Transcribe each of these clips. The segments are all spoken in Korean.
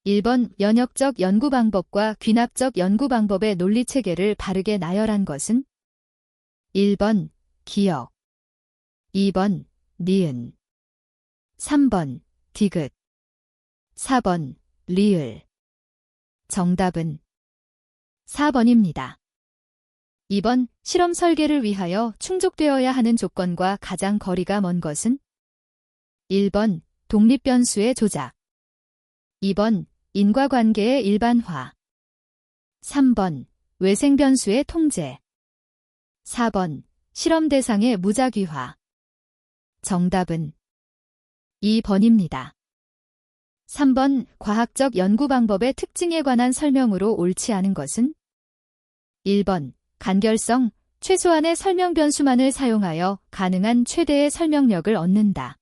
1번 연역적 연구 방법과 귀납적 연구 방법의 논리 체계를 바르게 나열한 것은 1번 기역, 2번 니은, 3번 디귿, 4번 리을. 정답은 4번입니다. 2번 실험 설계를 위하여 충족되어야 하는 조건과 가장 거리가 먼 것은 1번 독립변수의 조작, 2번 인과관계의 일반화, 3번 외생변수의 통제, 4번 실험 대상의 무작위화. 정답은 2번입니다. 3번 과학적 연구 방법의 특징에 관한 설명으로 옳지 않은 것은 1번 간결성, 최소한의 설명 변수만을 사용하여 가능한 최대의 설명력을 얻는다.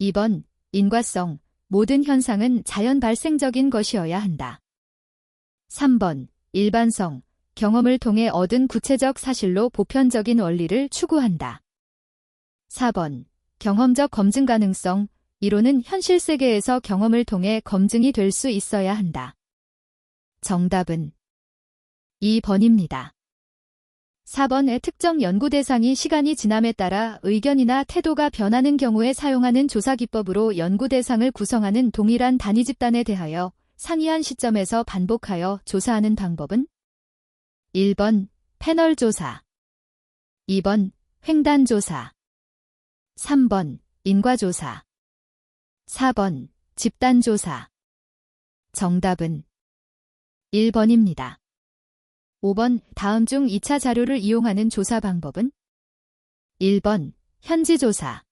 2번 인과성, 모든 현상은 자연 발생적인 것이어야 한다. 3번 일반성, 경험을 통해 얻은 구체적 사실로 보편적인 원리를 추구한다. 4번 경험적 검증 가능성, 이론은 현실 세계에서 경험을 통해 검증이 될 수 있어야 한다. 정답은 2번입니다. 4번의 특정 연구 대상이 시간이 지남에 따라 의견이나 태도가 변하는 경우에 사용하는 조사 기법으로 연구 대상을 구성하는 동일한 단위 집단에 대하여 상이한 시점에서 반복하여 조사하는 방법은 1번 패널 조사, 2번 횡단 조사, 3번 인과 조사, 4번 집단 조사. 정답은 1번입니다. 5번 다음 중 2차 자료를 이용하는 조사 방법은 1번 현지 조사,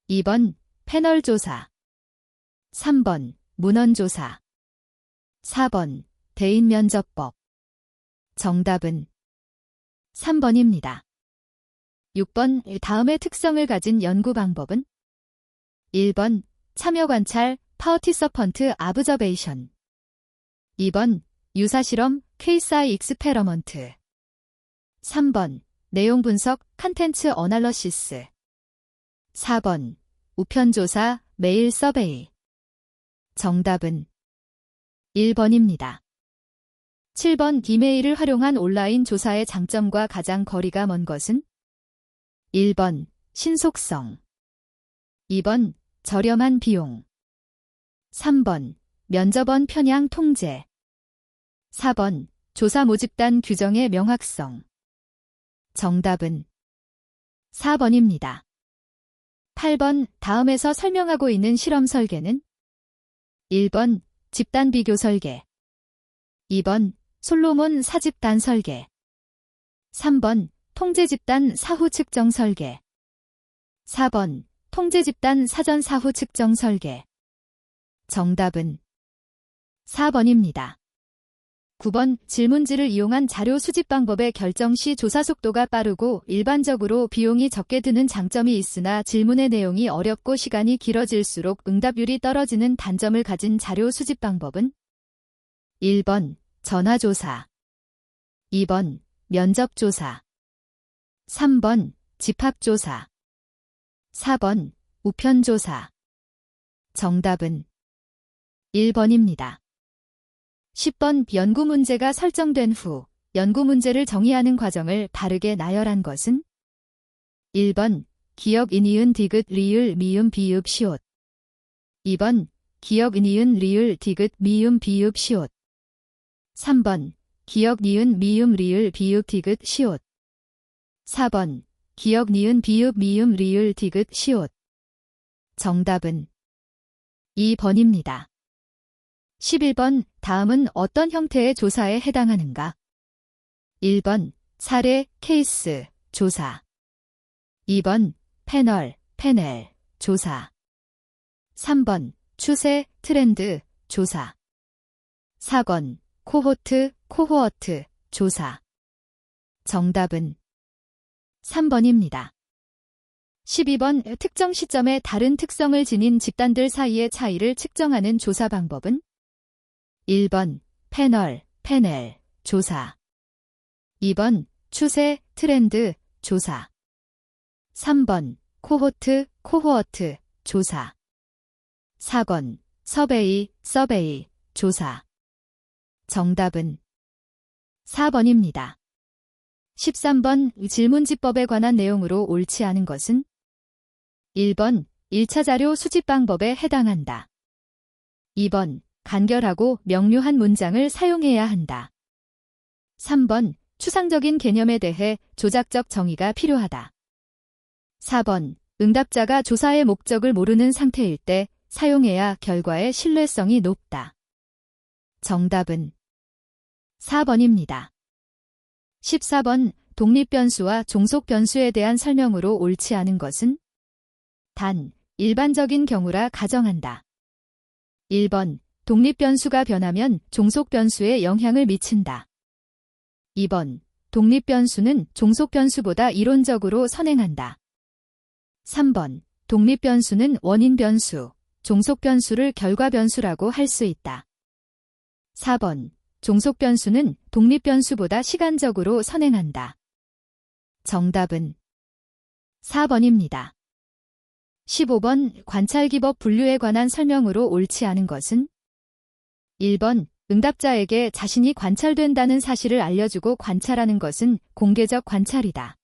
2번 패널 조사, 3번 문헌 조사, 4번 대인 면접법. 정답은 3번입니다. 6번 다음의 특성을 가진 연구 방법은 1번 참여 관찰, 파티서펀트 아브저베이션, 2번 유사실험, 케이스 익스페러먼트, 3번 내용 분석, 컨텐츠 어널러시스, 4번 우편조사, 메일 서베이. 정답은 1번입니다. 7번 이메일을 활용한 온라인 조사의 장점과 가장 거리가 먼 것은 1번 신속성, 2번 저렴한 비용, 3번 면접원 편향 통제, 4번 조사 모집단 규정의 명확성. 정답은 4번입니다. 8번 다음에서 설명하고 있는 실험 설계는 1번 집단 비교 설계, 2번 솔로몬 사집단 설계, 3번 통제 집단 사후 측정 설계, 4번 통제 집단 사전 사후 측정 설계. 정답은 4번입니다. 9번 질문지를 이용한 자료 수집 방법의 결정 시 조사 속도가 빠르고 일반적으로 비용이 적게 드는 장점이 있으나 질문의 내용이 어렵고 시간이 길어질수록 응답률이 떨어지는 단점을 가진 자료 수집 방법은 1번 전화조사, 2번 면접조사, 3번 집합조사, 4번 우편조사. 정답은 1번입니다. 10번 연구 문제가 설정된 후 연구 문제를 정의하는 과정을 바르게 나열한 것은 1번 기역 인이은 디귿 리을 미음 비읍 시옷, 2번 기역 인이은 리을 디귿 미음 비읍 시옷, 3번 기역 니은 미음 리을 비읍 디귿 시옷, 4번 기역 니은 비읍 미음 리을 디귿 시옷. 정답은 2번입니다. 11번 다음은 어떤 형태의 조사에 해당하는가? 1번 사례, 케이스, 조사, 2번 패널, 패넬, 조사, 3번 추세, 트렌드, 조사, 4번 코호트, 코호어트, 조사. 정답은 3번입니다. 12번 특정 시점에 다른 특성을 지닌 집단들 사이의 차이를 측정하는 조사 방법은 1번 패널, 패넬, 조사, 2번 추세, 트렌드, 조사, 3번 코호트, 코호어트, 조사, 4번 서베이, 조사. 정답은 4번입니다. 13번 질문지법에 관한 내용으로 옳지 않은 것은 1번 1차 자료 수집 방법에 해당한다. 2번 간결하고 명료한 문장을 사용해야 한다. 3번 추상적인 개념에 대해 조작적 정의가 필요하다. 4번 응답자가 조사의 목적을 모르는 상태일 때 사용해야 결과의 신뢰성이 높다. 정답은 4번입니다. 14번 독립변수와 종속변수에 대한 설명으로 옳지 않은 것은 단, 일반적인 경우라 가정한다. 1번 독립변수가 변하면 종속변수에 영향을 미친다. 2번 독립변수는 종속변수보다 이론적으로 선행한다. 3번 독립변수는 원인변수, 종속변수를 결과변수라고 할 수 있다. 4번 종속변수는 독립변수보다 시간적으로 선행한다. 정답은 4번입니다. 15번 관찰기법 분류에 관한 설명으로 옳지 않은 것은 1번 응답자에게 자신이 관찰된다는 사실을 알려주고 관찰하는 것은 공개적 관찰이다.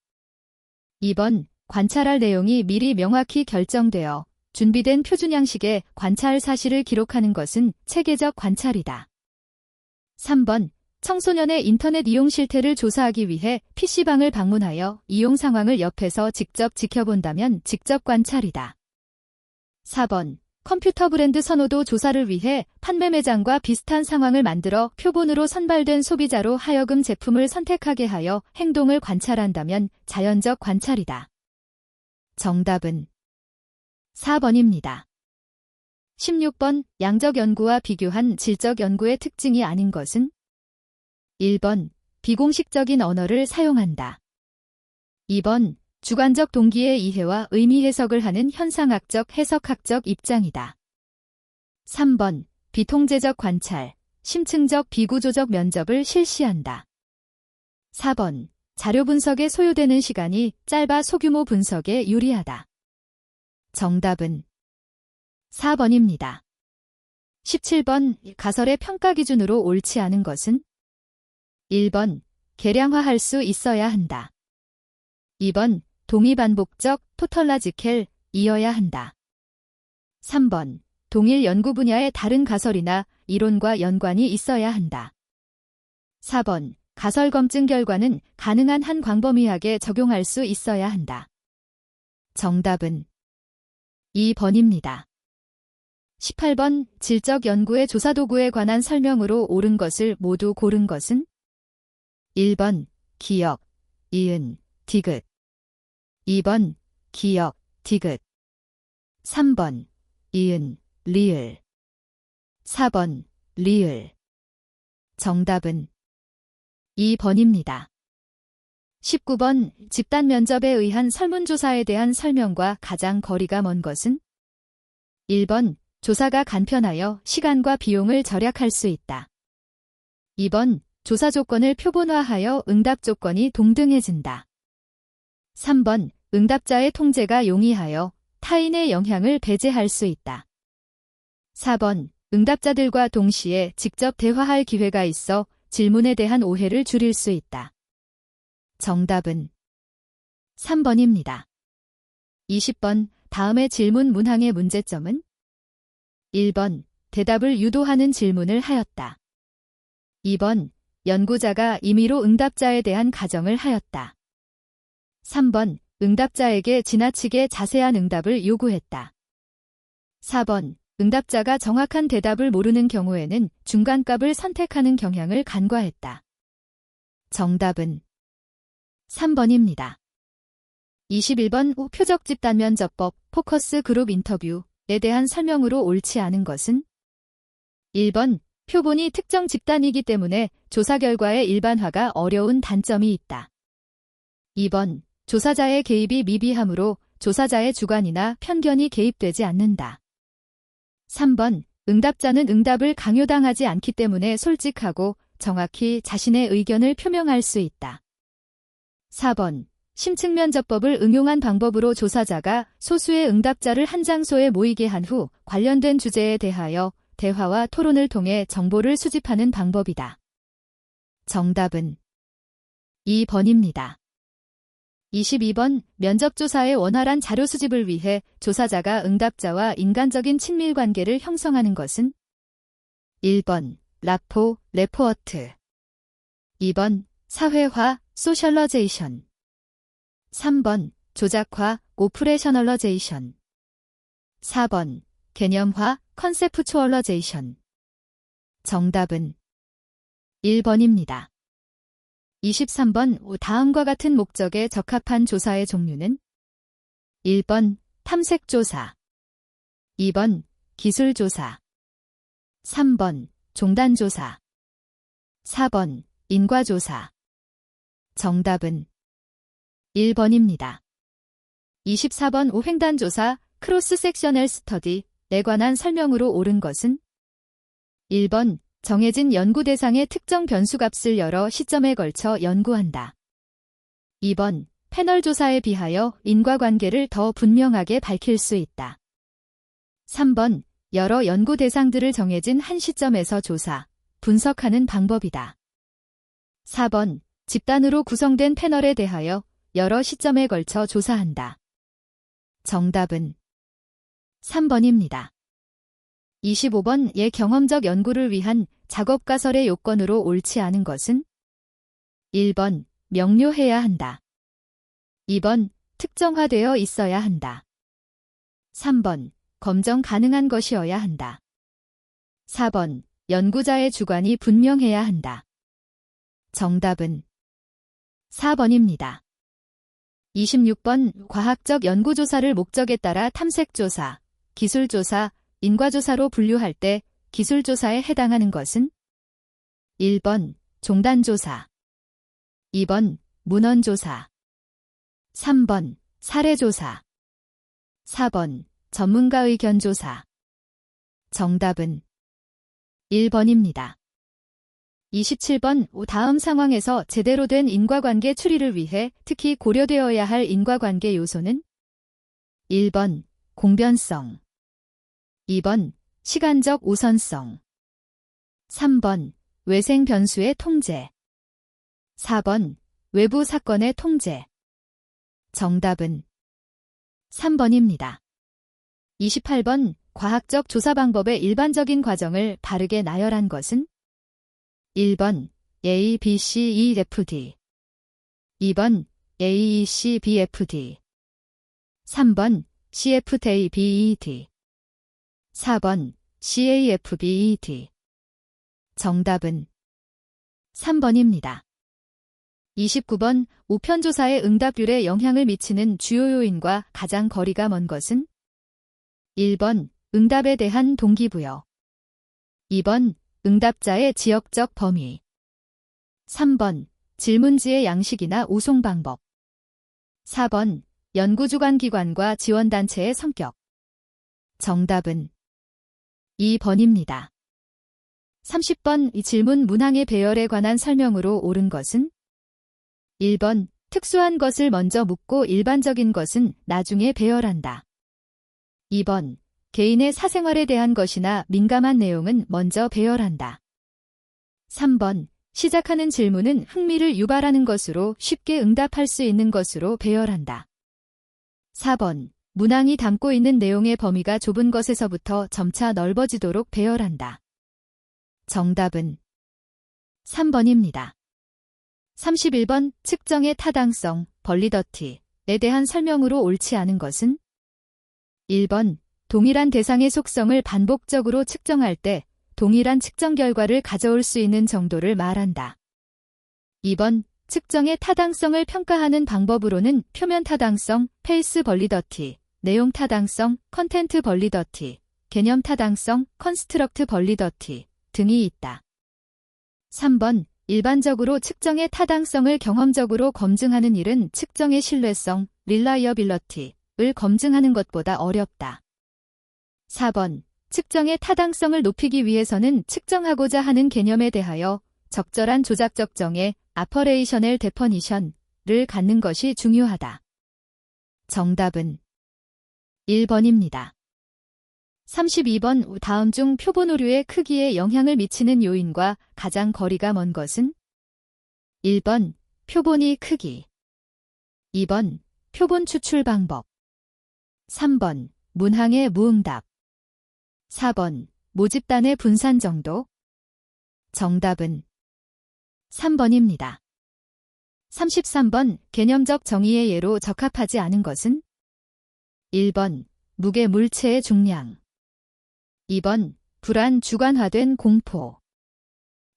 2번 관찰할 내용이 미리 명확히 결정되어 준비된 표준 양식에 관찰 사실을 기록하는 것은 체계적 관찰이다. 3번 청소년의 인터넷 이용 실태를 조사하기 위해 PC방을 방문하여 이용 상황을 옆에서 직접 지켜본다면 직접 관찰이다. 4번 컴퓨터 브랜드 선호도 조사를 위해 판매 매장과 비슷한 상황을 만들어 표본으로 선발된 소비자로 하여금 제품을 선택하게 하여 행동을 관찰한다면 자연적 관찰이다. 정답은 4번입니다. 16번 양적 연구와 비교한 질적 연구의 특징이 아닌 것은 1번 비공식적인 언어를 사용한다. 2번 주관적 동기의 이해와 의미 해석을 하는 현상학적 해석학적 입장이다. 3번 비통제적 관찰, 심층적 비구조적 면접을 실시한다. 4번 자료 분석에 소요되는 시간이 짧아 소규모 분석에 유리하다. 정답은 4번입니다. 17번 가설의 평가 기준으로 옳지 않은 것은 1번 계량화할 수 있어야 한다. 2번 동의반복적 토털라지켈 이어야 한다. 3번 동일 연구 분야의 다른 가설이나 이론과 연관이 있어야 한다. 4번 가설 검증 결과는 가능한 한 광범위하게 적용할 수 있어야 한다. 정답은 2번입니다. 18번 질적 연구의 조사 도구에 관한 설명으로 옳은 것을 모두 고른 것은 1번 기역, 이은, 디귿 2번 기역, 디귿 3번 이은, 리을 4번 리을 정답은 2번입니다. 19번 집단 면접에 의한 설문조사에 대한 설명과 가장 거리가 먼 것은 1번 조사가 간편하여 시간과 비용을 절약할 수 있다. 2번 조사 조건을 표본화하여 응답 조건이 동등해진다. 3번 응답자의 통제가 용이하여 타인의 영향을 배제할 수 있다. 4번 응답자들과 동시에 직접 대화할 기회가 있어 질문에 대한 오해를 줄일 수 있다. 정답은 3번입니다. 20번 다음의 질문 문항의 문제점은 1번 대답을 유도하는 질문을 하였다. 2번 연구자가 임의로 응답자에 대한 가정을 하였다. 3번 응답자에게 지나치게 자세한 응답을 요구했다. 4번 응답자가 정확한 대답을 모르는 경우에는 중간값을 선택하는 경향을 간과했다. 정답은 3번입니다. 21번 표적 집단 면접법 포커스 그룹 인터뷰에 대한 설명으로 옳지 않은 것은 1번 표본이 특정 집단이기 때문에 조사 결과의 일반화가 어려운 단점이 있다. 2번 조사자의 개입이 미비하므로 조사자의 주관이나 편견이 개입되지 않는다. 3번 응답자는 응답을 강요당하지 않기 때문에 솔직하고 정확히 자신의 의견을 표명할 수 있다. 4번 심층면접법을 응용한 방법으로 조사자가 소수의 응답자를 한 장소에 모이게 한 후 관련된 주제에 대하여 대화와 토론을 통해 정보를 수집하는 방법이다. 정답은 2번입니다. 22번 면접조사의 원활한 자료 수집을 위해 조사자가 응답자와 인간적인 친밀 관계를 형성하는 것은 1번 라포, 레포어트 2번 사회화, 소셜러제이션 3번 조작화, 오프레셔널러제이션 4번 개념화, 컨셉추얼러제이션 정답은 1번입니다. 23번 다음과 같은 목적에 적합한 조사의 종류는 1번 탐색조사 2번 기술조사 3번 종단조사 4번 인과조사 정답은 1번입니다. 24번 횡단조사 크로스 섹셔널 스터디에 관한 설명으로 옳은 것은 1번 정해진 연구 대상의 특정 변수값을 여러 시점에 걸쳐 연구한다. 2번 패널 조사에 비하여 인과관계를 더 분명하게 밝힐 수 있다. 3번 여러 연구 대상들을 정해진 한 시점에서 조사, 분석하는 방법이다. 4번 집단으로 구성된 패널에 대하여 여러 시점에 걸쳐 조사한다. 정답은 3번입니다. 25번 경험적 연구를 위한 작업가설의 요건으로 옳지 않은 것은 1번 명료해야 한다. 2번 특정화되어 있어야 한다. 3번 검정 가능한 것이어야 한다. 4번 연구자의 주관이 분명해야 한다. 정답은 4번입니다. 26번 과학적 연구조사를 목적에 따라 탐색조사, 기술조사, 인과조사로 분류할 때 기술조사에 해당하는 것은 1번 종단조사 2번 문헌조사 3번 사례조사 4번 전문가 의견 조사 정답은 1번입니다. 27번 다음 상황에서 제대로 된 인과관계 추리를 위해 특히 고려되어야 할 인과관계 요소는 1번 공변성 2번 시간적 우선성 3번 외생 변수의 통제 4번 외부 사건의 통제 정답은 3번입니다. 28번 과학적 조사 방법의 일반적인 과정을 바르게 나열한 것은 1번 A, B, C, E, F, D 2번 A, E, C, B, F, D 3번 C, F, D, B, E, D 4번 C, A, F, B, E, D 정답은 3번입니다. 29번 우편조사의 응답률에 영향을 미치는 주요 요인과 가장 거리가 먼 것은 1번 응답에 대한 동기부여 2번 응답자의 지역적 범위 3번 질문지의 양식이나 우송 방법 4번 연구주관기관과 지원단체의 성격 정답은 2번입니다. 30번 이 질문 문항의 배열에 관한 설명으로 옳은 것은 1번 특수한 것을 먼저 묻고 일반적인 것은 나중에 배열한다. 2번 개인의 사생활에 대한 것이나 민감한 내용은 먼저 배열한다. 3번 시작하는 질문은 흥미를 유발하는 것으로 쉽게 응답할 수 있는 것으로 배열한다. 4번 문항이 담고 있는 내용의 범위가 좁은 것에서부터 점차 넓어지도록 배열한다. 정답은 3번입니다. 31번 측정의 타당성, 벌리더티에 대한 설명으로 옳지 않은 것은 1번 동일한 대상의 속성을 반복적으로 측정할 때 동일한 측정 결과를 가져올 수 있는 정도를 말한다. 2번 측정의 타당성을 평가하는 방법으로는 표면 타당성, 페이스 벌리더티, 내용 타당성, 컨텐트 벌리더티, 개념 타당성, 컨스트럭트 벌리더티 등이 있다. 3번 일반적으로 측정의 타당성을 경험적으로 검증하는 일은 측정의 신뢰성, reliability를 검증하는 것보다 어렵다. 4번 측정의 타당성을 높이기 위해서는 측정하고자 하는 개념에 대하여 적절한 조작 적정의 operational definition을 갖는 것이 중요하다. 정답은 1번입니다. 32번 다음 중 표본 오류의 크기에 영향을 미치는 요인과 가장 거리가 먼 것은? 1번 표본이 크기, 2번 표본 추출 방법, 3번 문항의 무응답, 4번 모집단의 분산 정도. 정답은 3번입니다. 33번 개념적 정의의 예로 적합하지 않은 것은? 1번 무게 물체의 중량, 2번 불안 주관화된 공포,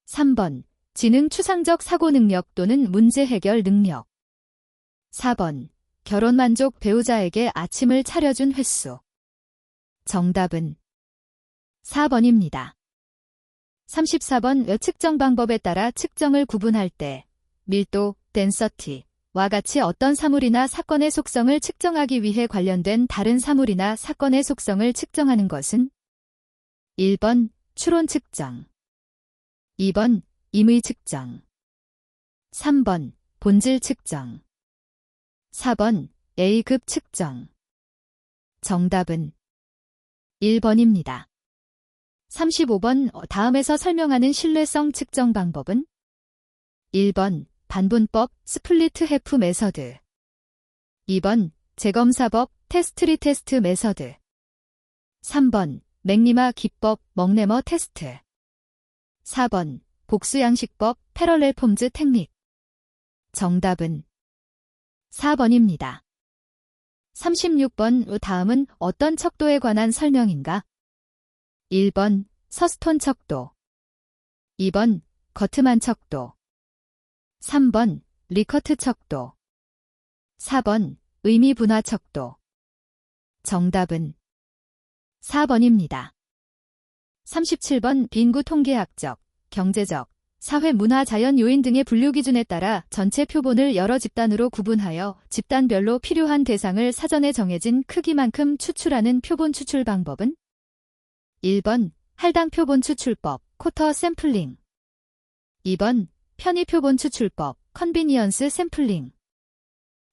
3번 지능 추상적 사고 능력 또는 문제 해결 능력, 4번 결혼 만족 배우자에게 아침을 차려준 횟수. 정답은 4번입니다. 34번 측정 방법에 따라 측정을 구분할 때 밀도, 덴서티와 같이 어떤 사물이나 사건의 속성을 측정하기 위해 관련된 다른 사물이나 사건의 속성을 측정하는 것은? 1번 추론 측정, 2번 임의 측정, 3번 본질 측정, 4번 A급 측정. 정답은 1번입니다. 35번 다음에서 설명하는 신뢰성 측정 방법은? 1번 반분법 스플리트 해프 메서드, 2번 재검사법 테스트 메서드, 3번 맥리마 기법 먹레머 테스트, 4번 복수양식법 패럴렐 폼즈 테크닉. 정답은 4번입니다. 36번 다음은 어떤 척도에 관한 설명인가? 1번 서스톤 척도, 2번 거트만 척도, 3번 리커트 척도, 4번 의미 분화 척도. 정답은 4번입니다. 37번 빈구 통계학적, 경제적, 사회 문화 자연 요인 등의 분류 기준에 따라 전체 표본을 여러 집단으로 구분하여 집단별로 필요한 대상을 사전에 정해진 크기만큼 추출하는 표본 추출 방법은? 1번 할당 표본 추출법 쿼터 샘플링, 2번 편의 표본 추출법 컨비니언스 샘플링,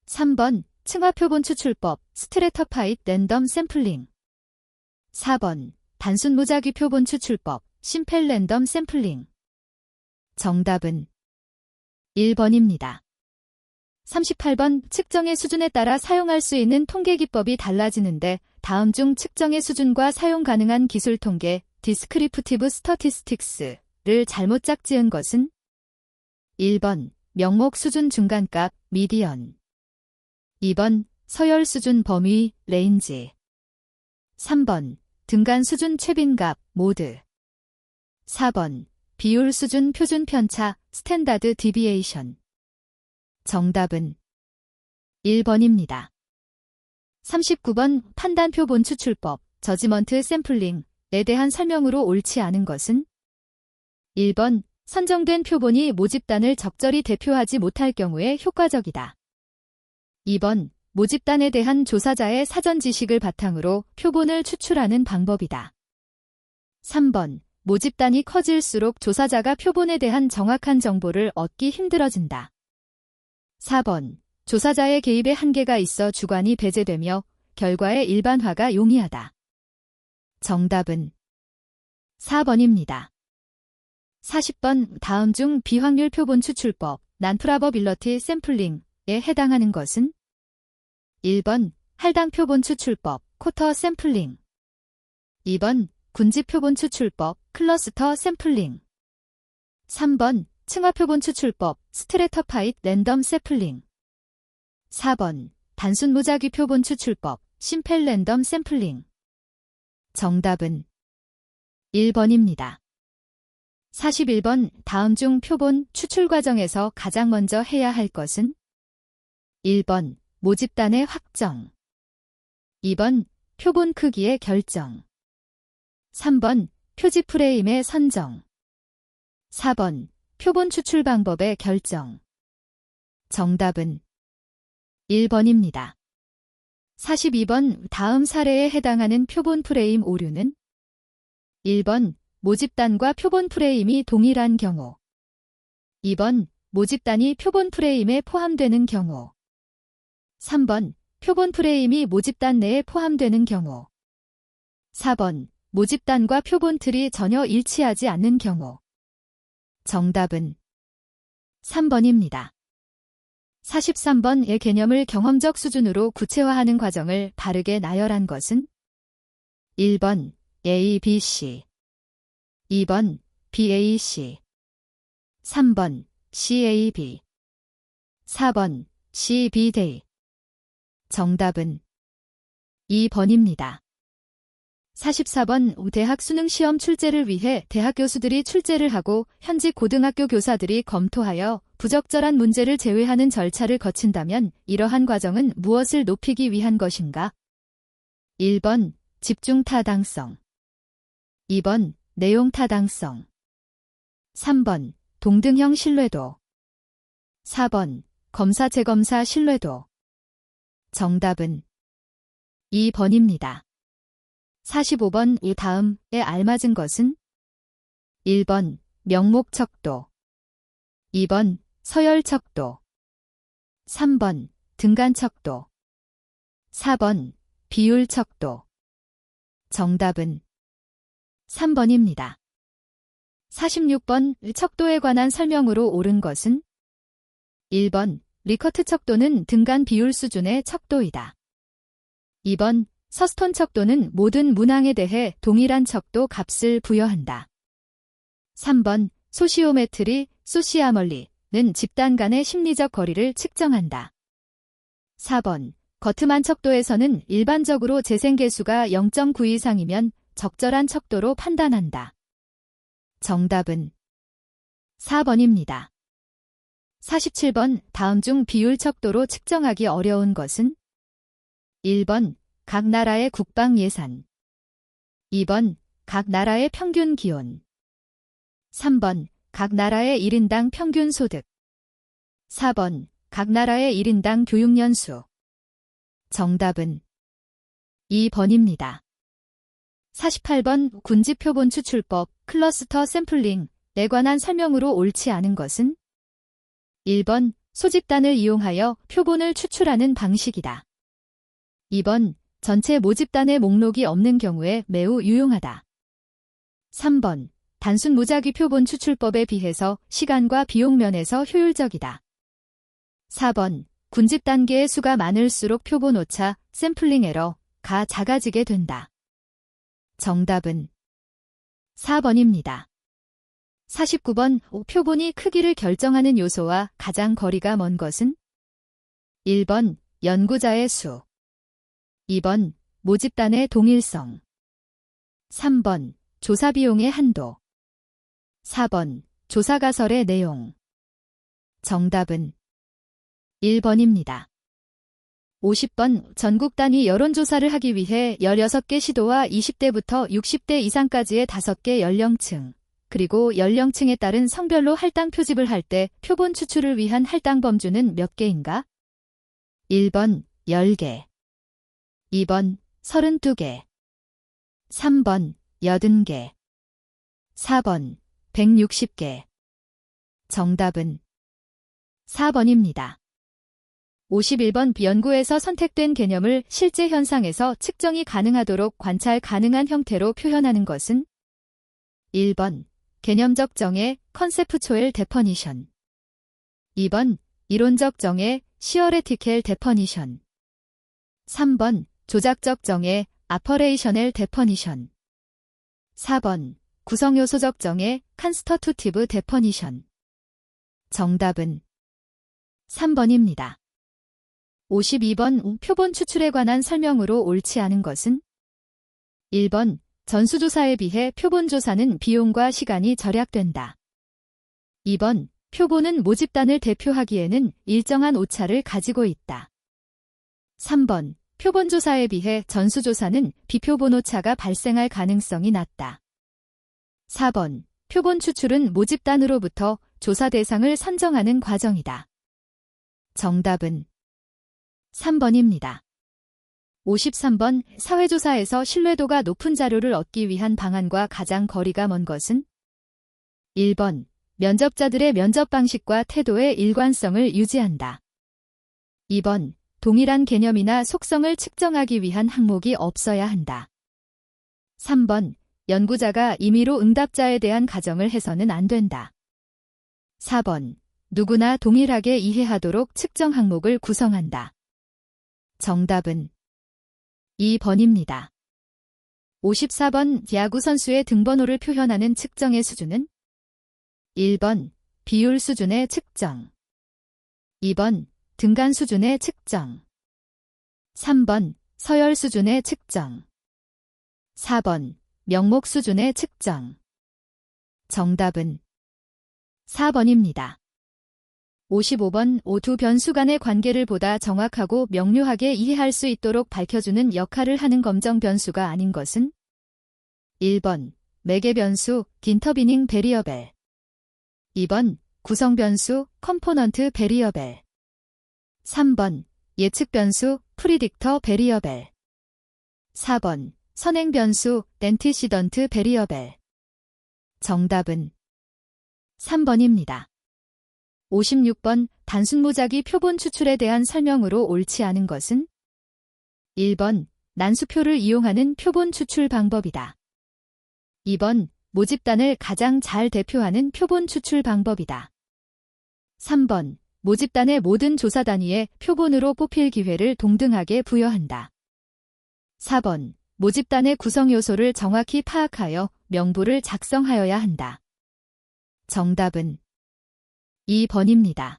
3번 층화 표본 추출법 스트래터파이드 랜덤 샘플링, 4번 단순 무작위 표본 추출법 심펠 랜덤 샘플링. 정답은 1번입니다. 38번 측정의 수준에 따라 사용할 수 있는 통계 기법이 달라지는데 다음 중 측정의 수준과 사용 가능한 기술 통계 디스크리프티브 스터티스틱스를 잘못 짝지은 것은? 1번 명목 수준 중간값 미디언, 2번 서열 수준 범위 레인지, 3번 등간 수준 최빈값 모드, 4번 비율 수준 표준 편차 스탠다드 디비에이션. 정답은 1번입니다. 39번 판단 표본 추출법 저지먼트 샘플링에 대한 설명으로 옳지 않은 것은? 1번 선정된 표본이 모집단을 적절히 대표하지 못할 경우에 효과적이다. 2번 모집단에 대한 조사자의 사전 지식을 바탕으로 표본을 추출하는 방법이다. 3번 모집단이 커질수록 조사자가 표본에 대한 정확한 정보를 얻기 힘들어진다. 4번 조사자의 개입에 한계가 있어 주관이 배제되며 결과의 일반화가 용이하다. 정답은 4번입니다. 40번 다음 중 비확률 표본 추출법 난프라버빌러티 샘플링에 해당하는 것은? 1번 할당 표본 추출법 쿼터 샘플링, 2번 군집 표본 추출법 클러스터 샘플링, 3번 층화 표본 추출법 스트래터파이드 랜덤 샘플링, 4번 단순 무작위 표본 추출법 심펠 랜덤 샘플링. 정답은 1번입니다. 41번 다음 중 표본 추출 과정에서 가장 먼저 해야 할 것은? 1번 모집단의 확정, 2번 표본 크기의 결정, 3번 표지 프레임의 선정, 4번 표본 추출 방법의 결정. 정답은 1번입니다. 42번 다음 사례에 해당하는 표본 프레임 오류는? 1번 모집단과 표본 프레임이 동일한 경우, 2번 모집단이 표본 프레임에 포함되는 경우, 3번 표본 프레임이 모집단 내에 포함되는 경우, 4번 모집단과 표본틀이 전혀 일치하지 않는 경우. 정답은 3번입니다. 43번의 개념을 경험적 수준으로 구체화하는 과정을 바르게 나열한 것은 1번 A, B, C 2번 B, A, C 3번 C, A, B 4번 C, B, D. 정답은 2번입니다. 44번 대학 수능시험 출제를 위해 대학 교수들이 출제를 하고 현직 고등학교 교사들이 검토하여 부적절한 문제를 제외하는 절차를 거친다면 이러한 과정은 무엇을 높이기 위한 것인가? 1번 집중 타당성 2번 내용 타당성 3번 동등형 신뢰도 4번 검사 재검사 신뢰도. 정답은 2번입니다. 45번 이 다음에 알맞은 것은 1번 명목 척도 2번 서열 척도 3번 등간 척도 4번 비율 척도. 정답은 3번입니다. 46번 척도에 관한 설명으로 옳은 것은 1번 리커트 척도는 등간 비율 수준의 척도이다. 2번 서스톤 척도는 모든 문항에 대해 동일한 척도 값을 부여한다. 3번 소시오메트리, 소시아멀리는 집단 간의 심리적 거리를 측정한다. 4번 거트만 척도에서는 일반적으로 재생계수가 0.9 이상이면 적절한 척도로 판단한다. 정답은 4번입니다. 47번 다음 중 비율 척도로 측정하기 어려운 것은 1번 각 나라의 국방 예산 2번 각 나라의 평균 기온 3번 각 나라의 1인당 평균 소득 4번 각 나라의 1인당 교육년 수. 정답은 2번입니다. 48번 군집표본 추출법 클러스터 샘플링에 관한 설명으로 옳지 않은 것은 1번 소집단을 이용하여 표본을 추출하는 방식이다. 2번 전체 모집단의 목록이 없는 경우에 매우 유용하다. 3번 단순 무작위 표본 추출법에 비해서 시간과 비용 면에서 효율적이다. 4번 군집 단계의 수가 많을수록 표본 오차, 샘플링 에러가 작아지게 된다. 정답은 4번입니다. 49번 표본이 크기를 결정하는 요소와 가장 거리가 먼 것은 1번 연구자의 수 2번 모집단의 동일성 3번 조사 비용의 한도 4번 조사 가설의 내용. 정답은 1번입니다. 50번 전국 단위 여론조사를 하기 위해 16개 시도와 20대부터 60대 이상까지의 5개 연령층, 그리고 연령층에 따른 성별로 할당 표집을 할 때 표본 추출을 위한 할당 범주는 몇 개인가? 1번 10개, 2번 32개, 3번 80개, 4번 160개. 정답은 4번입니다. 51번 연구에서 선택된 개념을 실제 현상에서 측정이 가능하도록 관찰 가능한 형태로 표현하는 것은 1번 개념적 정의 컨셉추얼 데퍼니션 2번 이론적 정의 시어레티켈 데퍼니션 3번 조작적 정의 아퍼레이셔넬 데퍼니션 4번 구성요소적 정의 칸스터투티브 데퍼니션. 정답은 3번입니다. 52번 표본 추출에 관한 설명으로 옳지 않은 것은 1번 전수조사에 비해 표본조사는 비용과 시간이 절약된다. 2번 표본은 모집단을 대표하기에는 일정한 오차를 가지고 있다. 3번 표본조사에 비해 전수조사는 비표본 오차가 발생할 가능성이 낮다. 4번 표본 추출은 모집단으로부터 조사 대상을 선정하는 과정이다. 정답은 3번입니다. 53번 사회조사에서 신뢰도가 높은 자료를 얻기 위한 방안과 가장 거리가 먼 것은 1번 면접자들의 면접 방식과 태도의 일관성을 유지한다. 2번 동일한 개념이나 속성을 측정하기 위한 항목이 없어야 한다. 3번 연구자가 임의로 응답자에 대한 가정을 해서는 안 된다. 4번. 누구나 동일하게 이해하도록 측정 항목을 구성한다. 정답은 2번입니다. 54번. 야구 선수의 등번호를 표현하는 측정의 수준은 1번. 비율 수준의 측정 2번. 등간 수준의 측정 3번. 서열 수준의 측정 4번. 명목 수준의 측정 정답은 4번입니다. 55번. 두 변수 간의 관계를 보다 정확하고 명료하게 이해할 수 있도록 밝혀주는 역할을 하는 검정 변수가 아닌 것은 1번. 매개 변수, 인터비닝 베리어벨 2번. 구성 변수, 컴포넌트 베리어벨 3번. 예측 변수, 프리딕터 베리어벨 4번. 선행 변수, 앤티시던트 베리어벨 정답은 3번입니다. 56번. 단순 무작위 표본 추출에 대한 설명으로 옳지 않은 것은 1번. 난수표를 이용하는 표본 추출 방법이다. 2번. 모집단을 가장 잘 대표하는 표본 추출 방법이다. 3번. 모집단의 모든 조사 단위에 표본으로 뽑힐 기회를 동등하게 부여한다. 4번. 모집단의 구성 요소를 정확히 파악하여 명부를 작성하여야 한다. 정답은 2번입니다.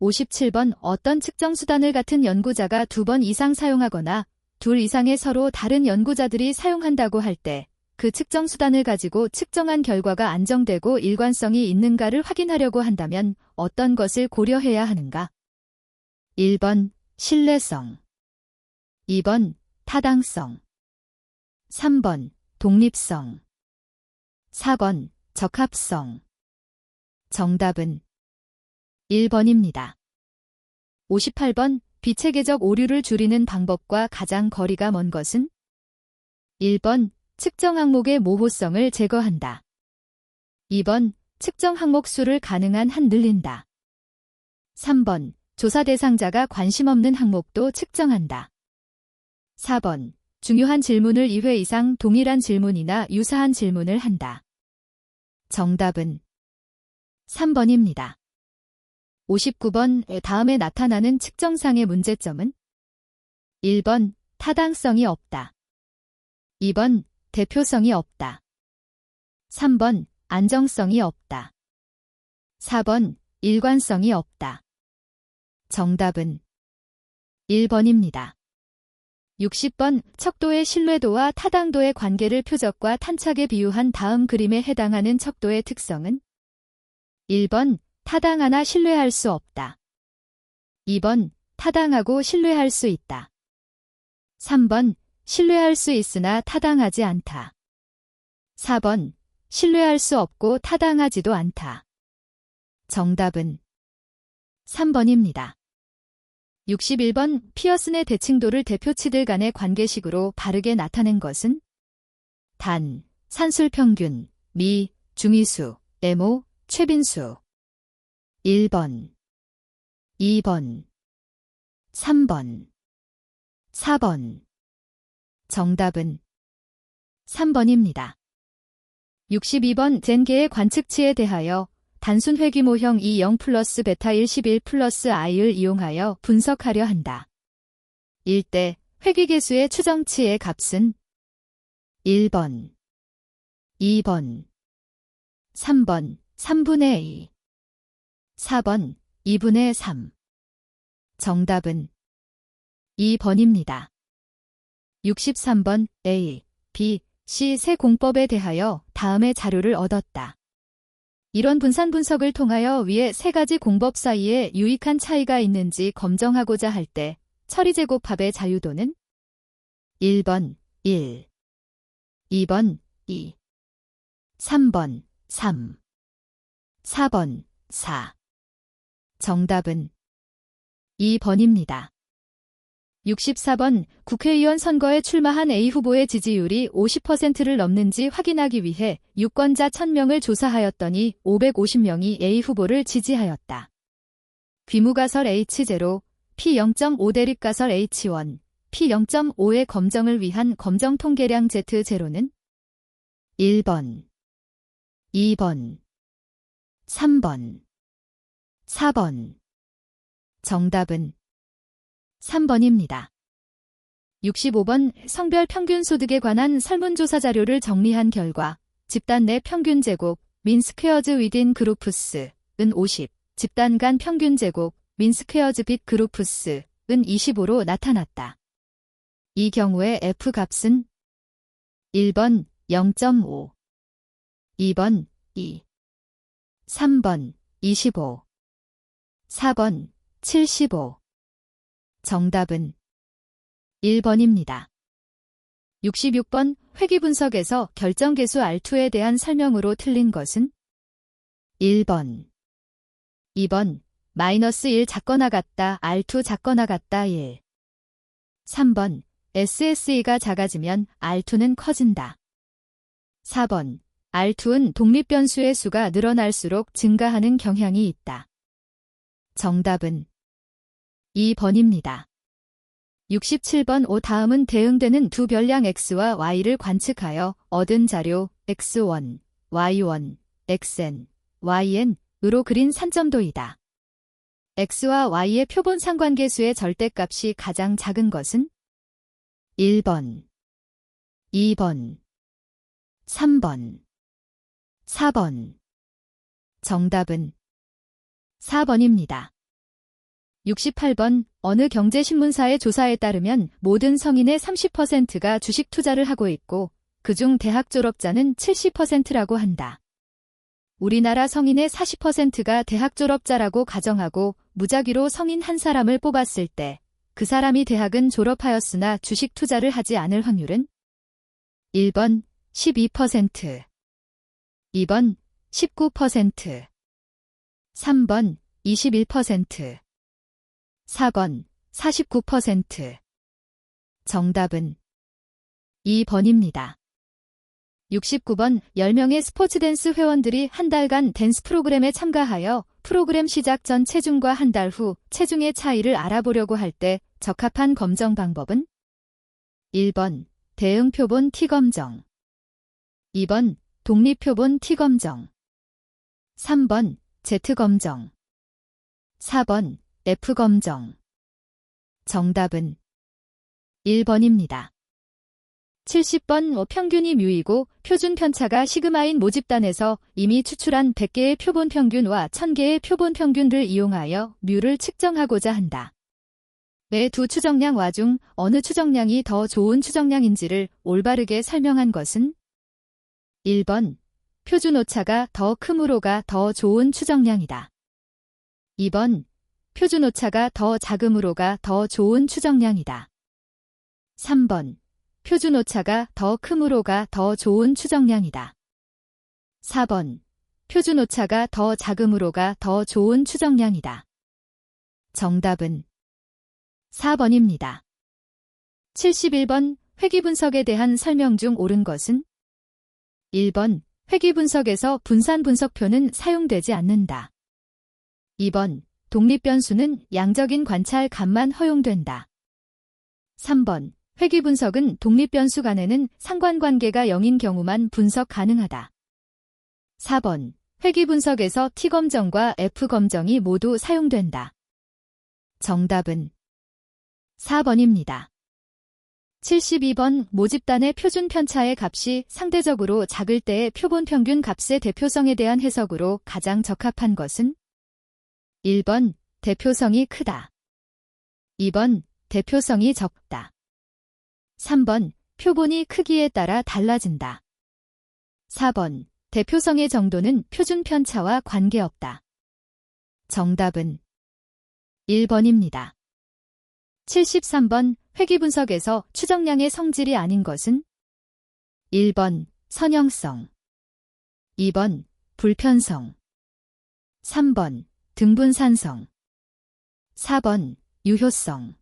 57번. 어떤 측정 수단을 같은 연구자가 2번 이상 사용하거나 2 이상의 서로 다른 연구자들이 사용한다고 할 때 그 측정 수단을 가지고 측정한 결과가 안정되고 일관성이 있는가를 확인하려고 한다면 어떤 것을 고려해야 하는가? 1번. 신뢰성 2번. 타당성 3번. 독립성 4번. 적합성 정답은 1번입니다. 58번. 비체계적 오류를 줄이는 방법과 가장 거리가 먼 것은 1번. 측정 항목의 모호성을 제거한다. 2번. 측정 항목 수를 가능한 한 늘린다. 3번. 조사 대상자가 관심 없는 항목도 측정한다. 4번. 중요한 질문을 2회 이상 동일한 질문이나 유사한 질문을 한다. 정답은 3번입니다. 59번. 다음에 나타나는 측정상의 문제점은 1번. 타당성이 없다. 2번. 대표성이 없다. 3번. 안정성이 없다. 4번. 일관성이 없다. 정답은 1번입니다. 60번. 척도의 신뢰도와 타당도의 관계를 표적과 탄착에 비유한 다음 그림에 해당하는 척도의 특성은 1번. 타당하나 신뢰할 수 없다. 2번. 타당하고 신뢰할 수 있다. 3번. 신뢰할 수 있으나 타당하지 않다. 4번. 신뢰할 수 없고 타당하지도 않다. 정답은 3번입니다. 61번. 피어슨의 대칭도를 대표치들 간의 관계식으로 바르게 나타낸 것은 단, 산술평균, 미, 중위수, MO, 최빈수 1번, 2번, 3번, 4번 정답은 3번입니다. 62번. 젠계의 관측치에 대하여 단순 회귀모형 20 플러스 베타 11 플러스 i를 이용하여 분석하려 한다. 1대 회귀계수의 추정치의 값은 1번, 2번, 3번 3분의 2, 4번 2분의 3. 정답은 2번입니다. 63번. A, B, C 세 공법에 대하여 다음의 자료를 얻었다. 이런 분산 분석을 통하여 위의 세 가지 공법 사이에 유익한 차이가 있는지 검정하고자 할 때 처리 제곱합의 자유도는 1번 1, 2번 2, 3번 3, 4번 4. 정답은 2번입니다. 64번. 국회의원 선거에 출마한 A 후보의 지지율이 50%를 넘는지 확인하기 위해 유권자 1000명을 조사하였더니 550명이 A 후보를 지지하였다. 귀무가설 H0, P0.5 대립가설 H1, P0.5의 검정을 위한 검정 통계량 Z0는 1번, 2번, 3번, 4번. 정답은 3번입니다. 65번 성별 평균 소득에 관한 설문조사 자료를 정리한 결과 집단 내 평균 제곱 민 스퀘어즈 위딘 그루프스은 50, 집단 간 평균 제곱 민 스퀘어즈 빗 그루프스은 25로 나타났다. 이 경우에 F 값은 1번 0.5, 2번 2, 3번 25, 4번 75. 정답은 1번입니다. 66번 회귀 분석에서 결정계수 R2에 대한 설명으로 틀린 것은 1번, 2번 마이너스 1 작거나 같다 R2 작거나 같다 1, 3번 SSE가 작아지면 R2는 커진다. 4번 R2는 독립변수의 수가 늘어날수록 증가하는 경향이 있다. 정답은 2번입니다. 67번 다음은 대응되는 두 별량 X와 Y를 관측하여 얻은 자료 X1, Y1, XN, YN으로 그린 산점도이다. X와 Y의 표본 상관계수의 절대값이 가장 작은 것은 1번, 2번, 3번, 4번. 정답은 4번입니다. 68번 어느 경제신문사의 조사에 따르면 모든 성인의 30%가 주식 투자를 하고 있고 그중 대학 졸업자는 70%라고 한다. 우리나라 성인의 40%가 대학 졸업자라고 가정하고 무작위로 성인 한 사람을 뽑았을 때 그 사람이 대학은 졸업하였으나 주식 투자를 하지 않을 확률은 1번 12%, 2번 19%, 3번 21%, 4번 49%. 정답은 2번입니다. 69번 10명의 스포츠댄스 회원들이 한 달간 댄스 프로그램에 참가하여 프로그램 시작 전 체중과 한 달 후 체중의 차이를 알아보려고 할 때 적합한 검정 방법은 1번 대응 표본 T검정, 2번 독립 표본 T검정, 3번 Z검정, 4번 F검정. 정답은 1번입니다. 70번 평균이 뮤이고 표준 편차가 시그마인 모집단에서 이미 추출한 100개의 표본 평균과 1000개의 표본 평균을 이용하여 뮤를 측정하고자 한다. 매 두 추정량 와중 어느 추정량이 더 좋은 추정량인지를 올바르게 설명한 것은 1번 표준 오차가 더 크므로가 더 좋은 추정량이다. 2번 표준 오차가 더 작음으로가 더 좋은 추정량이다. 3번 표준 오차가 더 크므로가 더 좋은 추정량이다. 4번 표준 오차가 더 작음으로가 더 좋은 추정량이다. 정답은 4번입니다. 71번 회귀 분석에 대한 설명 중 옳은 것은 1번 회귀 분석에서 분산 분석표는 사용되지 않는다. 2번 독립변수는 양적인 관찰 값만 허용된다. 3번 회귀 분석은 독립변수 간에는 상관관계가 0인 경우만 분석 가능하다. 4번 회귀 분석에서 T검정과 F검정이 모두 사용된다. 정답은 4번입니다. 72번 모집단의 표준 편차의 값이 상대적으로 작을 때의 표본 평균 값의 대표성에 대한 해석으로 가장 적합한 것은 1번 대표성이 크다. 2번 대표성이 적다. 3번 표본이 크기에 따라 달라진다. 4번 대표성의 정도는 표준 편차와 관계없다. 정답은 1번입니다. 73번 회귀 분석에서 추정량의 성질이 아닌 것은 1번 선형성, 2번 불편성, 3번 등분산성, 4번 유효성.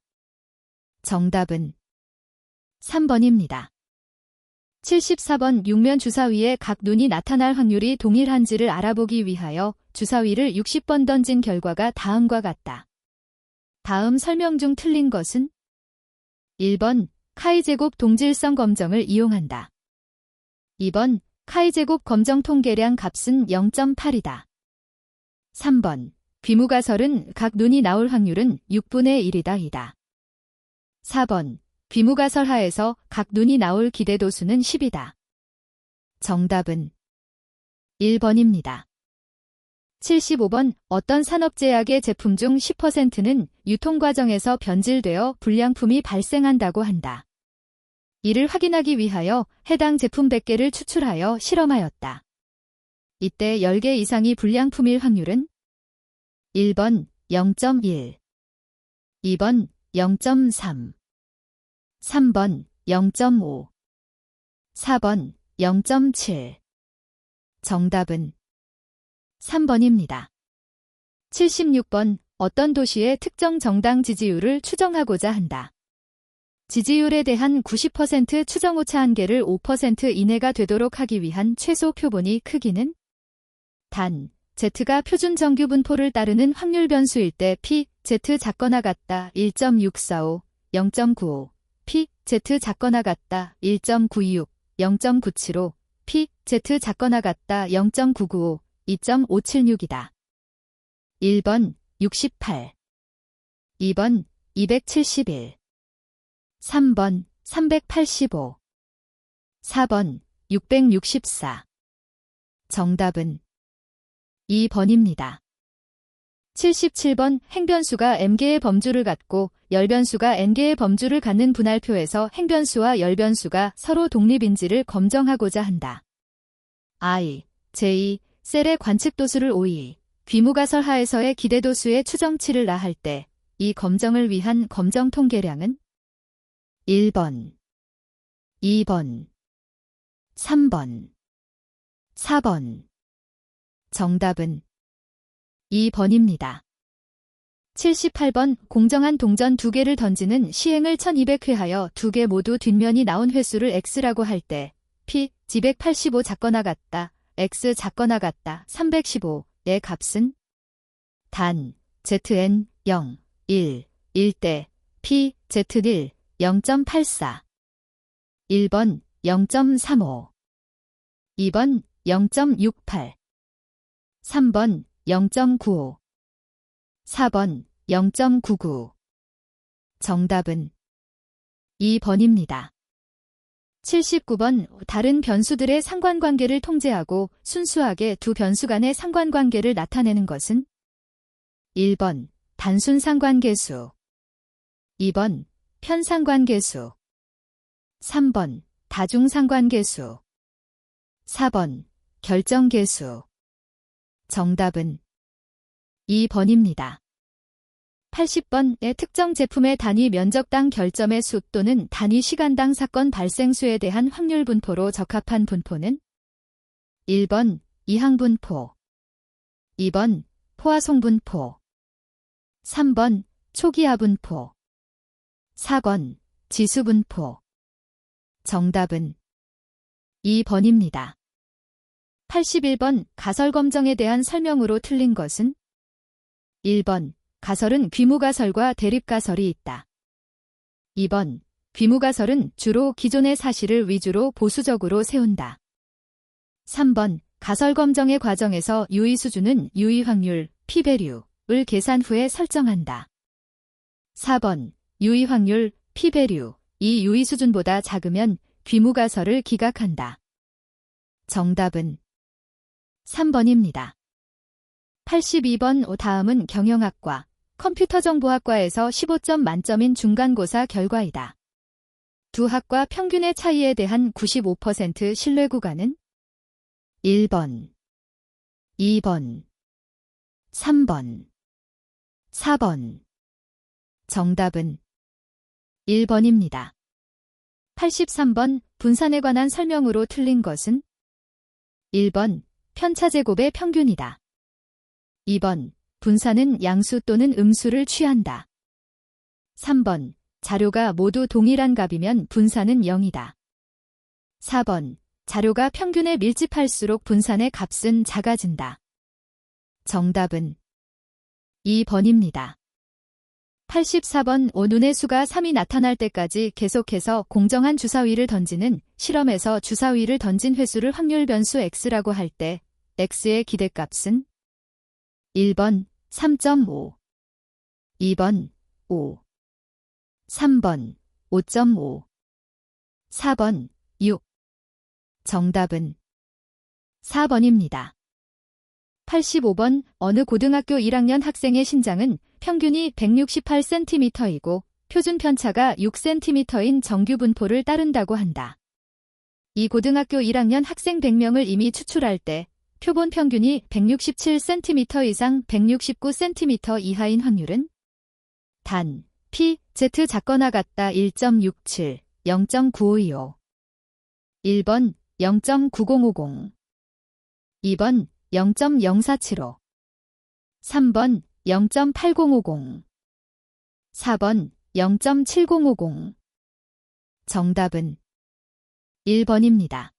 정답은 3번입니다. 74번 육면 주사위에 각 눈이 나타날 확률이 동일한지를 알아보기 위하여 주사위를 60번 던진 결과가 다음과 같다. 다음 설명 중 틀린 것은 1번 카이제곱 동질성 검정을 이용한다. 2번 카이제곱 검정 통계량 값은 0.8이다. 3번. 귀무가설은 각 눈이 나올 확률은 6분의 1이다. 2다. 4번. 귀무가설 하에서 각 눈이 나올 기대도수는 10이다. 정답은 1번입니다. 75번. 어떤 산업제약의 제품 중 10%는 유통과정에서 변질되어 불량품이 발생한다고 한다. 이를 확인하기 위하여 해당 제품 100개를 추출하여 실험하였다. 이때 10개 이상이 불량품일 확률은 1번 0.1, 2번 0.3, 3번 0.5, 4번 0.7. 정답은 3번입니다. 76번. 어떤 도시의 특정 정당 지지율을 추정하고자 한다. 지지율에 대한 90% 추정오차 한계를 5% 이내가 되도록 하기 위한 최소 표본이 크기는 단, Z가 표준 정규 분포를 따르는 확률 변수일 때 P, Z 작거나 같다 1.645, 0.95, P, Z 작거나 같다 1.926, 0.975, P, Z 작거나 같다 0.995, 2.576이다. 1번 68, 2번 271, 3번 385, 4번 664. 정답은 2번입니다. 77번. 행변수가 m개의 범주를 갖고 열변수가 n개의 범주를 갖는 분할표에서 행변수와 열변수가 서로 독립인지를 검정하고자 한다. I, J, 셀의 관측도수를 5이, 귀무가설 하에서의 기대도수의 추정치를 나할 때 이 검정을 위한 검정 통계량은 1번, 2번, 3번, 4번. 정답은 2번입니다. 78번. 공정한 동전 2개를 던지는 시행을 1200회 하여 2개 모두 뒷면이 나온 횟수를 x라고 할 때 P, G185 작거나 같다, x 작거나 같다 315의 값은 단, Zn 0, 1, 1대 P, Z1 0.84, 1번 0.35, 2번 0.68, 3번 0.95, 4번 0.99. 정답은 2번입니다. 79번. 다른 변수들의 상관관계를 통제하고 순수하게 두 변수 간의 상관관계를 나타내는 것은 1번 단순 상관계수, 2번 편상관계수, 3번 다중상관계수, 4번 결정계수. 정답은 2번입니다. 80번의 특정 제품의 단위 면적당 결점의 수 또는 단위 시간당 사건 발생 수에 대한 확률 분포로 적합한 분포는 1번 이항분포, 2번 포화송분포, 3번 초기화분포, 4번 지수분포. 정답은 2번입니다. 81번. 가설검정에 대한 설명으로 틀린 것은 1번 가설은 귀무가설과 대립가설이 있다. 2번 귀무가설은 주로 기존의 사실을 위주로 보수적으로 세운다. 3번 가설검정의 과정에서 유의수준은 유의확률, p-value를 계산 후에 설정한다. 4번 유의확률, p-value, 이 유의수준보다 작으면 귀무가설을 기각한다. 정답은 3번입니다. 82번. 다음은 경영학과, 컴퓨터정보학과에서 15점 만점인 중간고사 결과이다. 두 학과 평균의 차이에 대한 95% 신뢰 구간은 1번, 2번, 3번, 4번. 정답은 1번입니다. 83번. 분산에 관한 설명으로 틀린 것은 1번 편차제곱의 평균이다. 2번 분산은 양수 또는 음수를 취한다. 3번 자료가 모두 동일한 값이면 분산은 0이다. 4번 자료가 평균에 밀집할수록 분산의 값은 작아진다. 정답은 2번입니다. 84번 오눈의 수가 3이 나타날 때까지 계속해서 공정한 주사위를 던지는 실험에서 주사위를 던진 횟수를 확률 변수 x라고 할 때 x의 기대값은 1번 3.5, 2번 5, 3번 5.5, 4번 6. 정답은 4번입니다. 85번 어느 고등학교 1학년 학생의 신장은 평균이 168cm이고 표준 편차가 6cm인 정규 분포를 따른다고 한다. 이 고등학교 1학년 학생 100명을 이미 추출할 때 표본 평균이 167cm 이상 169cm 이하인 확률은 단, p, z 작거나 같다 1.67, 0.9525. 1번 0.9050, 2번 0.0475, 3번 0.8050, 4번 0.7050. 정답은 1번입니다.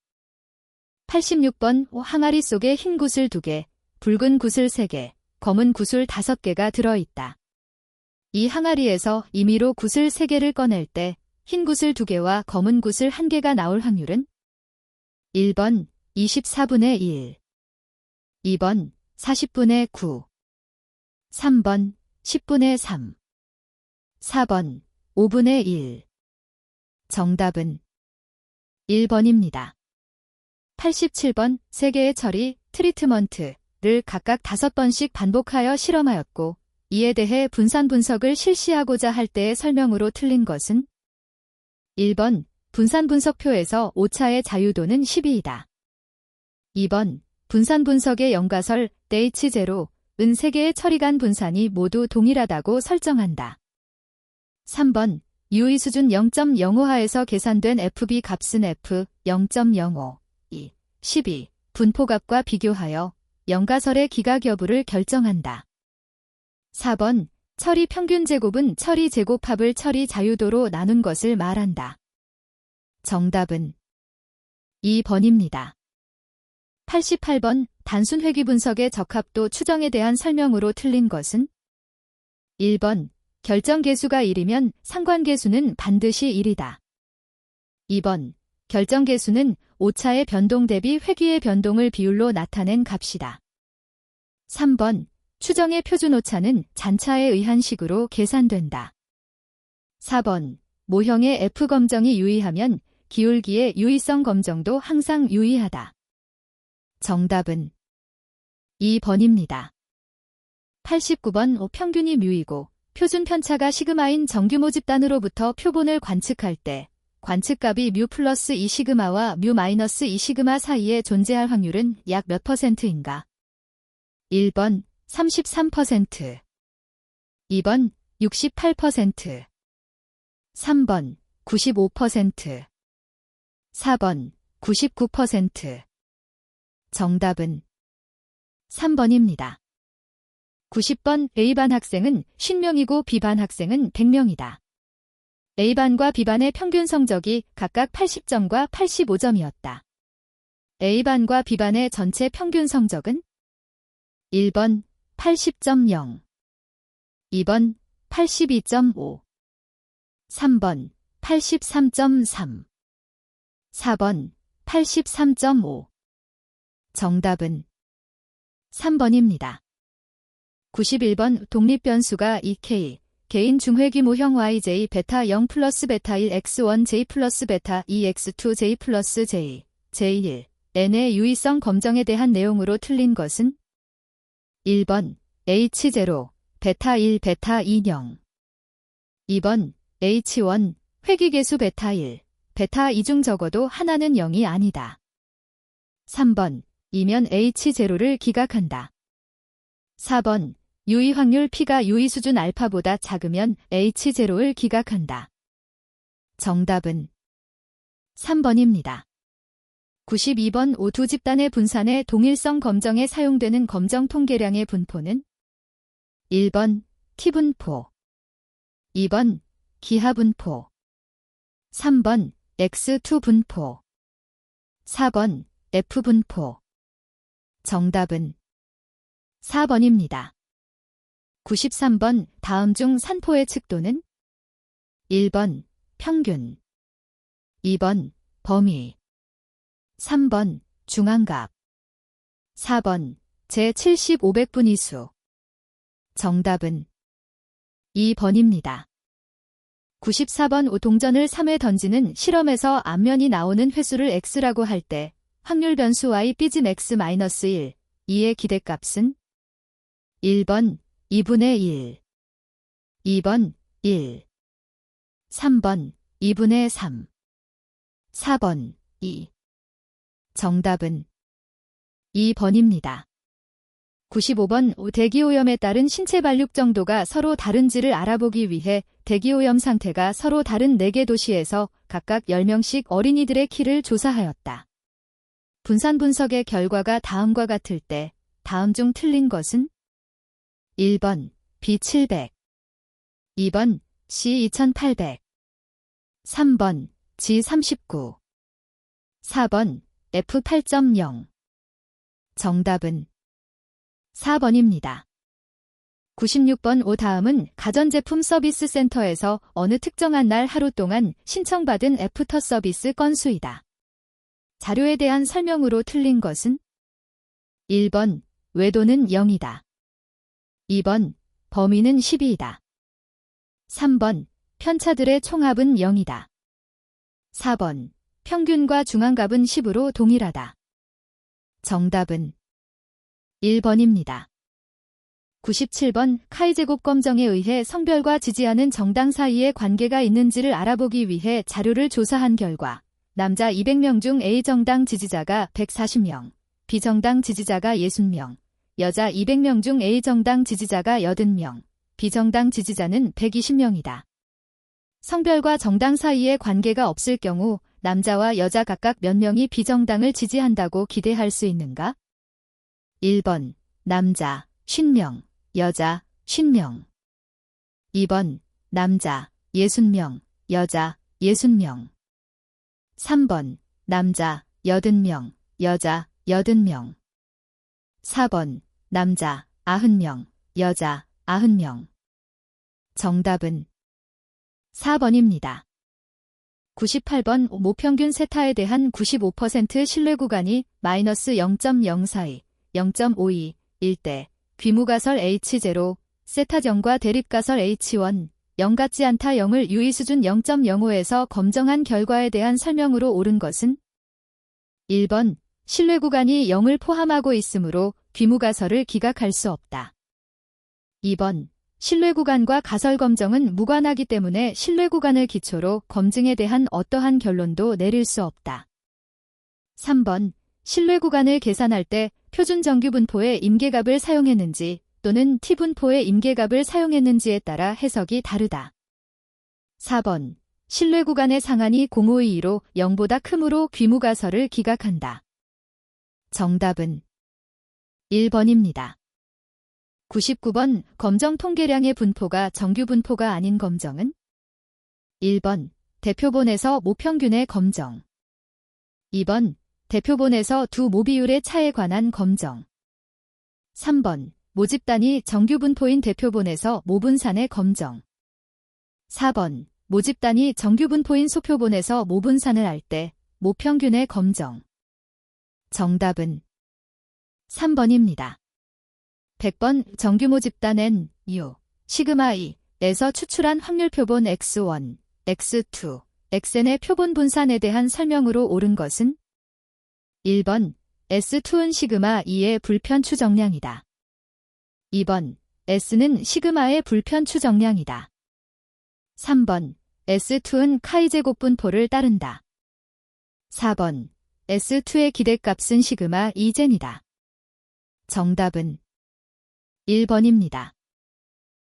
86번 항아리 속에 흰 구슬 2개, 붉은 구슬 3개, 검은 구슬 5개가 들어있다. 이 항아리에서 임의로 구슬 3개를 꺼낼 때 흰 구슬 2개와 검은 구슬 1개가 나올 확률은 1번 24분의 1, 2번 40분의 9, 3번 10분의 3, 4번 5분의 1. 정답은 1번입니다. 87번 3개의 처리, 트리트먼트를 각각 5번씩 반복하여 실험하였고 이에 대해 분산 분석을 실시하고자 할 때의 설명으로 틀린 것은 1번 분산 분석표에서 오차의 자유도는 12이다. 2번 분산 분석의 연가설 H0은 3개의 처리간 분산이 모두 동일하다고 설정한다. 3번 유의 수준 0.05하에서 계산된 FB 값은 F 0.05, 2, 12 분포값과 비교하여 연가설의 기각 여부를 결정한다. 4번 처리 평균 제곱은 처리 제곱합을 처리 자유도로 나눈 것을 말한다. 정답은 2번입니다. 88번 단순 회귀 분석의 적합도 추정에 대한 설명으로 틀린 것은 1번 결정계수가 1이면 상관계수는 반드시 1이다. 2번 결정계수는 오차의 변동 대비 회귀의 변동을 비율로 나타낸 값이다. 3번 추정의 표준 오차는 잔차에 의한 식으로 계산된다. 4번 모형의 F 검정이 유의하면 기울기의 유의성 검정도 항상 유의하다. 정답은 2번입니다. 89번 평균이 뮤이고 표준 편차가 시그마인 정규 모집단으로부터 표본을 관측할 때 관측값이 뮤 플러스 2 시그마와 뮤 마이너스 2 시그마 사이에 존재할 확률은 약 몇 %인가? 1번 33%, 2번 68%, 3번 95%, 4번 99%. 정답은 3번입니다. 90번 A반 학생은 50명이고 B반 학생은 100명이다. A반과 B반의 평균 성적이 각각 80점과 85점이었다. A반과 B반의 전체 평균 성적은 1번 80.0, 2번 82.5, 3번 83.3, 4번 83.5. 정답은 3번입니다. 91번 독립변수가 2K, 개인 중회귀모형 YJ 베타 0 플러스 베타 1 X1J 플러스 베타 2 X2J 플러스 J, J1, N의 유의성 검정에 대한 내용으로 틀린 것은 1번 H0, 베타 1, 베타 2 0. 2번 H1, 회귀계수 베타 1, 베타 2 중 적어도 하나는 0이 아니다. 3번 이면 H0를 기각한다. 4번 유의 확률 P가 유의 수준 알파보다 작으면 H0를 기각한다. 정답은 3번입니다. 92번 O 두 집단의 분산의 동일성 검정에 사용되는 검정 통계량의 분포는 1번 T분포, 2번 기하분포, 3번 X2분포, 4번 F분포. 정답은 4번입니다. 93번 다음 중 산포의 측도는 1번 평균, 2번 범위, 3번 중앙값, 4번 제70-500분위수. 정답은 2번입니다. 94번 동전을 3회 던지는 실험에서 앞면이 나오는 횟수를 x라고 할 때 확률 변수 y 삐짐 x-1, 2의 기대값은 1번 2분의 1, 2번 1, 3번 2분의 3, 4번 2. 정답은 2번입니다. 95번 대기오염에 따른 신체 발육 정도가 서로 다른지를 알아보기 위해 대기오염 상태가 서로 다른 4개 도시에서 각각 10명씩 어린이들의 키를 조사하였다. 분산 분석의 결과가 다음과 같을 때 다음 중 틀린 것은 1번 B700, 2번 C2800, 3번 G39, 4번 F8.0. 정답은 4번입니다. 96번 다음은 가전제품 서비스 센터에서 어느 특정한 날 하루 동안 신청받은 애프터 서비스 건수이다. 자료에 대한 설명으로 틀린 것은 1번 외도는 0이다. 2번 범위는 12이다. 3번 편차들의 총합은 0이다. 4번 평균과 중앙값은 10으로 동일하다. 정답은 1번입니다. 97번 카이제곱 검정에 의해 성별과 지지하는 정당 사이에 관계가 있는지를 알아보기 위해 자료를 조사한 결과 남자 200명 중 A정당 지지자가 140명, B정당 지지자가 60명, 여자 200명 중 A정당 지지자가 80명, B정당 지지자는 120명이다. 성별과 정당 사이에 관계가 없을 경우 남자와 여자 각각 몇 명이 B정당을 지지한다고 기대할 수 있는가? 1번 남자 50명, 여자 50명. 2번 남자 60명, 여자 60명. 3번 남자 80명, 여자 80명. 4번 남자 90명, 여자 90명. 정답은 4번입니다. 98번 모평균 세타에 대한 95% 신뢰 구간이 마이너스 0.042, 0.52, 일 때 귀무가설 H0, 세타점과 대립가설 H1, 0 같지 않다 0을 유의수준 0.05에서 검정한 결과에 대한 설명으로 옳은 것은 1번 신뢰 구간이 0을 포함하고 있으므로 귀무가설을 기각할 수 없다. 2번 신뢰 구간과 가설 검정은 무관하기 때문에 신뢰 구간을 기초로 검증에 대한 어떠한 결론도 내릴 수 없다. 3번 신뢰 구간을 계산할 때 표준 정규 분포의 임계값을 사용했는지 또는 T분포의 임계값을 사용했는지에 따라 해석이 다르다. 4번 신뢰 구간의 상한이 052로 0보다 크므로 귀무가설을 기각한다. 정답은 1번입니다. 99번 검정 통계량의 분포가 정규 분포가 아닌 검정은 1번 대표본에서 모평균의 검정, 2번 대표본에서 두 모비율의 차에 관한 검정, 3번 모집단이 정규 분포인 대표본에서 모분산의 검정, 4번 모집단이 정규 분포인 소표본에서 모분산을 할 때 모평균의 검정. 정답은 3번입니다. 100번 정규 모집단 N, U, 시그마 E에서 추출한 확률표본 X1, X2, Xn의 표본 분산에 대한 설명으로 옳은 것은 1번 S2는 시그마 E의 불편 추정량이다. 2번 S는 시그마의 불편 추정량이다. 3번 S2는 카이제곱 분포를 따른다. 4번 S2의 기대값은 시그마 E젠이다. 정답은 1번입니다.